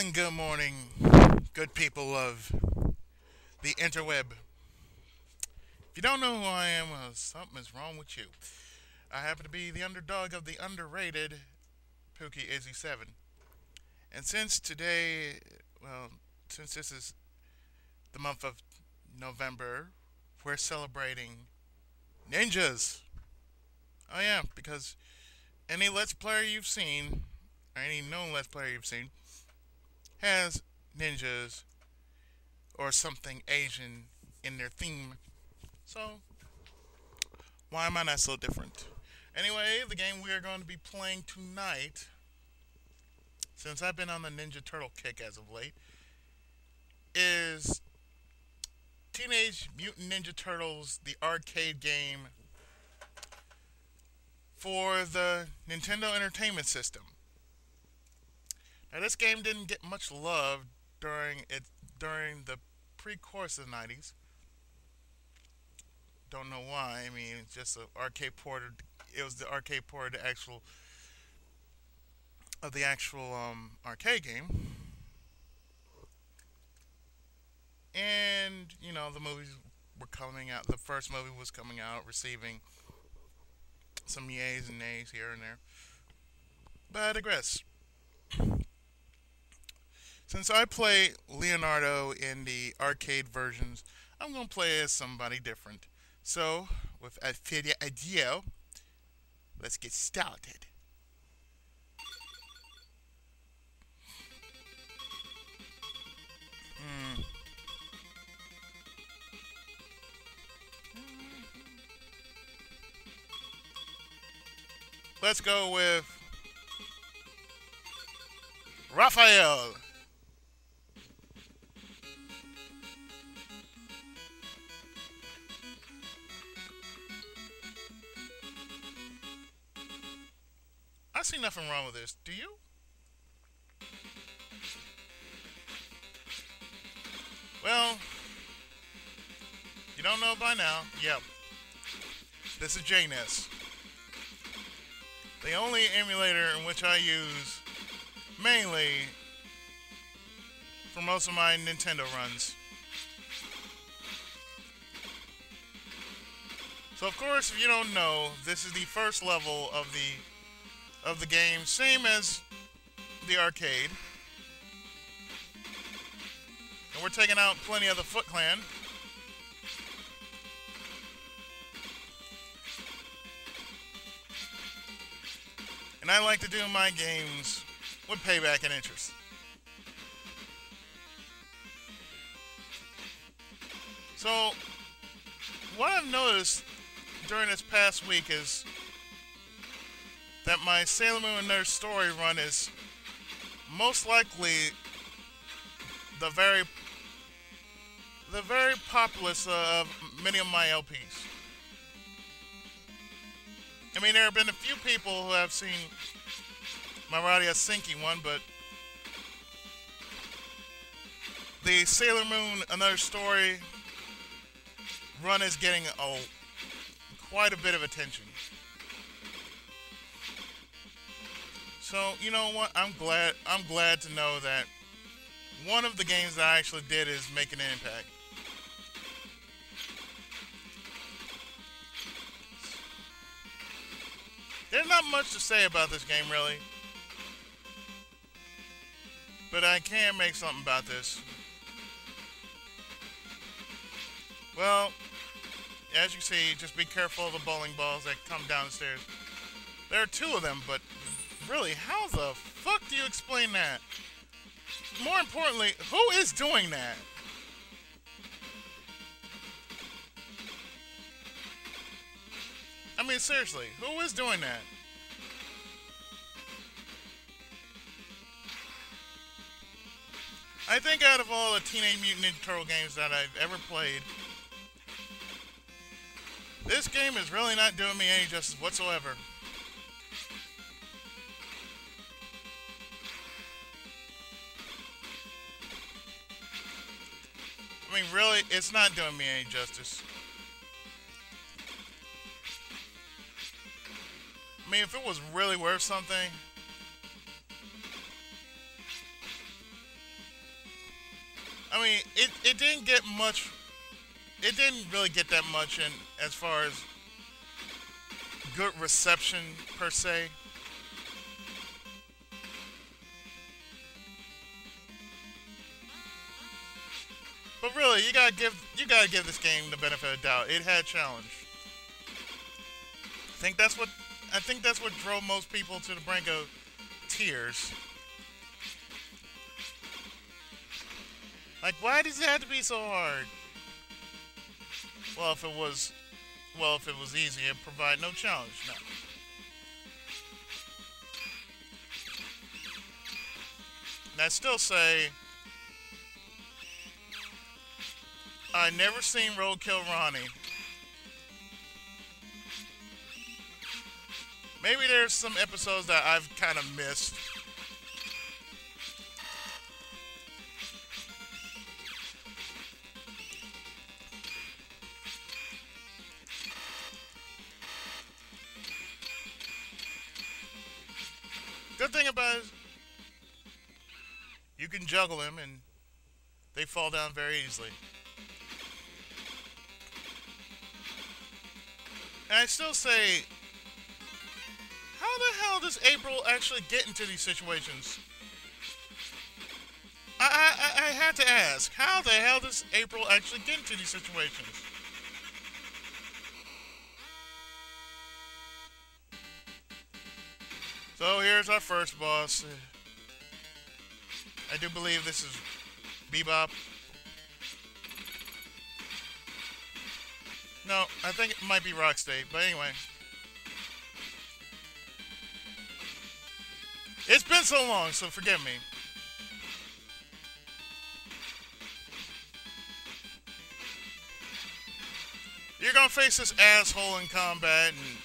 and good morning, good people of the interweb. If you don't know who I am, well, something is wrong with you. I happen to be the underdog of the underrated Pookie Izzy 7. And since today, well, since this is the month of November, we're celebrating ninjas. Oh, yeah, because any Let's Player you've seen, or any known Let's Player you've seen, has ninjas or something Asian in their theme. So, why am I not so different? Anyway, the game we are going to be playing tonight, since I've been on the Ninja Turtle kick as of late, is Teenage Mutant Ninja Turtles, the arcade game for the Nintendo Entertainment System. Now, this game didn't get much love during the pre-course of the 90s. Don't know why. I mean, it's just an arcade port. It was the arcade port of the actual arcade game, and the movies were coming out. The first movie was coming out, receiving some yays and nays here and there. But I digress. Since I play Leonardo in the arcade versions, I'm gonna play as somebody different. So, without further ado, let's get started. Hmm. Let's go with Raphael. I see nothing wrong with this. Do you? Well, you don't know by now. Yep. This is JNES. The only emulator in which I use mainly for most of my Nintendo runs. So of course, if you don't know, this is the first level of the game, same as the arcade. And we're taking out plenty of the Foot Clan. And I like to do my games with payback and interest. So, what I've noticed during this past week is that my Sailor Moon and Nurse Story run is most likely the very populous of many of my LPs. I mean, there have been a few people who have seen my Radia Sinky one, but the Sailor Moon Another Story run is getting quite a bit of attention. So, you know what? I'm glad to know that one of the games that I actually did is making an impact. There's not much to say about this game, really. But I can make something about this. Well, as you see, just be careful of the bowling balls that come down the stairs. There are two of them, but really, how the fuck do you explain that? More importantly, who is doing that? I mean, seriously, who is doing that? I think out of all the Teenage Mutant Ninja Turtle games that I've ever played, this game is really not doing me any justice whatsoever. I mean, really, it's not doing me any justice. I mean, if it was really worth something, I mean, it didn't get much. It didn't really get that much in as far as good reception per se. But really, you gotta give this game the benefit of the doubt. It had challenge. I think that's what I think that's what drove most people to the brink of tears. Like, why does it have to be so hard? Well, if it was, if it was easy, it'd provide no challenge. No. And I still say, I never seen Roadkill Ronnie. Maybe there's some episodes that I've kind of missed. Good thing about it is you can juggle them and they fall down very easily. And I still say, how the hell does April actually get into these situations? I had to ask, how the hell does April actually get into these situations? So here's our first boss. I do believe this is Bebop. No, I think it might be Rocksteady, but anyway. It's been so long, so forgive me. You're gonna face this asshole in combat, and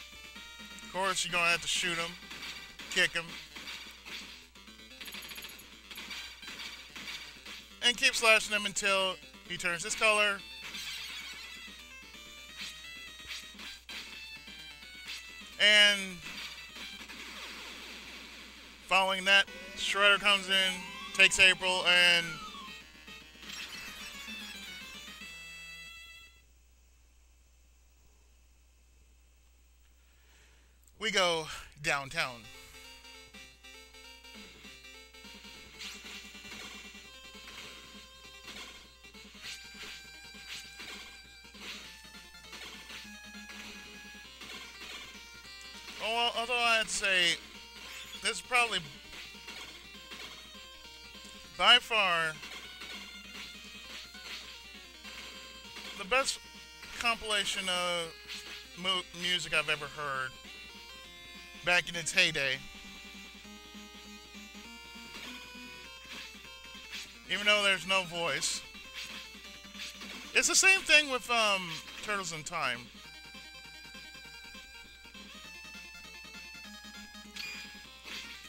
of course you're gonna have to shoot him, kick him, and keep slashing him until he turns his color. And following that, Shredder comes in, takes April, and we go downtown. Well, although I'd say this is probably by far the best compilation of music I've ever heard back in its heyday. Even though there's no voice. It's the same thing with Turtles in Time.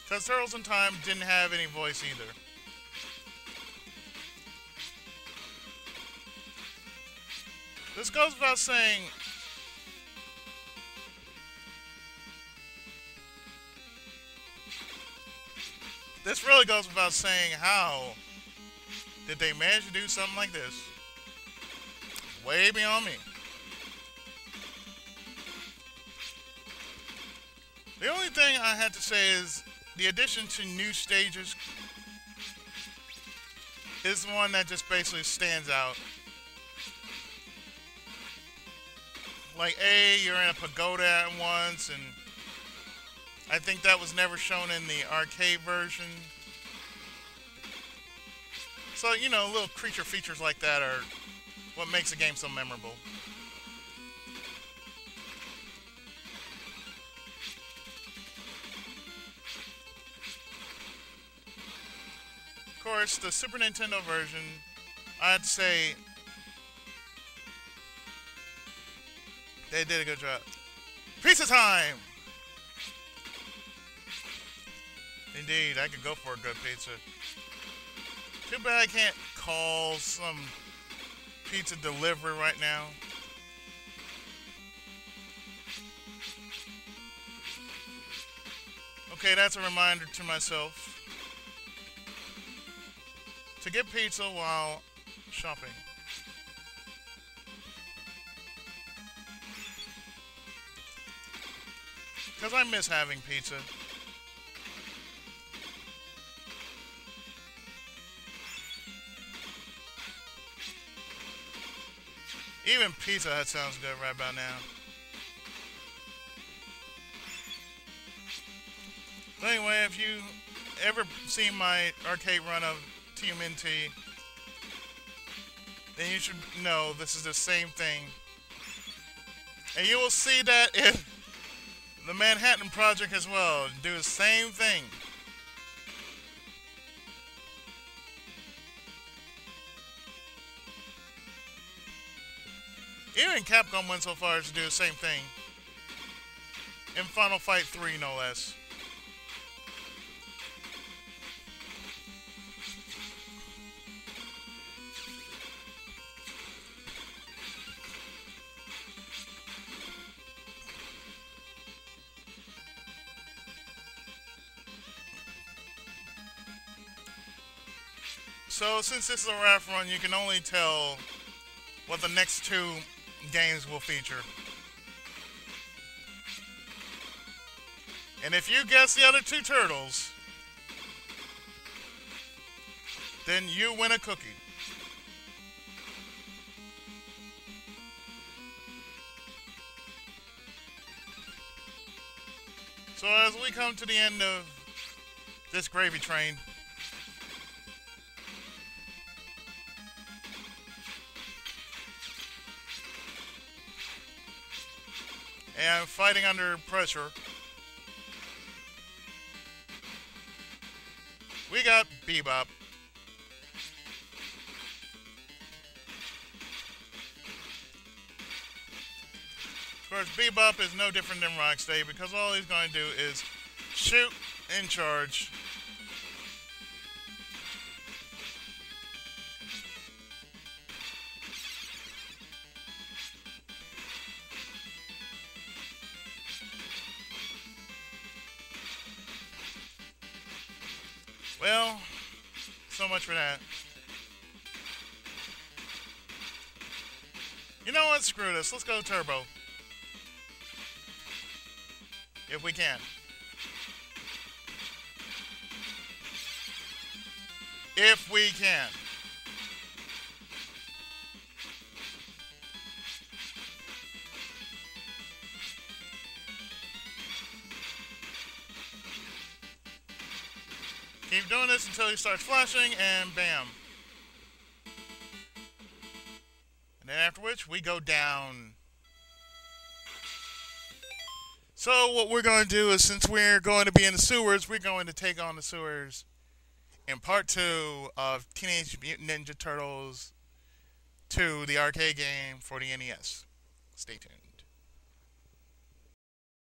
Because Turtles in Time didn't have any voice either. This goes without saying, this really goes without saying, how did they manage to do something like this? Way beyond me. The only thing I had to say is the addition to new stages is the one that just basically stands out. Like, you're in a pagoda at once, and I think that was never shown in the arcade version. So, you know, little creature features like that are what makes the game so memorable. Of course, the Super Nintendo version, I'd say they did a good job. Pizza time! Indeed, I could go for a good pizza. Too bad I can't call some pizza delivery right now. Okay, that's a reminder to myself to get pizza while shopping. Because I miss having pizza. Even Pizza Hut sounds good right about now. But anyway, if you ever seen my arcade run of TMNT, then you should know this is the same thing. And you will see that in the Manhattan Project as well. Do the same thing. Even Capcom went so far as to do the same thing. In Final Fight 3, no less. So, since this is a RAF run, you can only tell what the next two games will feature. And if you guess the other two turtles, then you win a cookie. So as we come to the end of this gravy train, and fighting under pressure, we got Bebop. Of course, Bebop is no different than Rocksteady because all he's going to do is shoot and charge. Well, so much for that. You know what? Screw this. Let's go Turbo. If we can. If we can. Keep doing this until he starts flashing, and bam. And then after which, we go down. So what we're going to do is, since we're going to be in the sewers, we're going to take on the sewers in part 2 of Teenage Mutant Ninja Turtles 2, the arcade game for the NES. Stay tuned.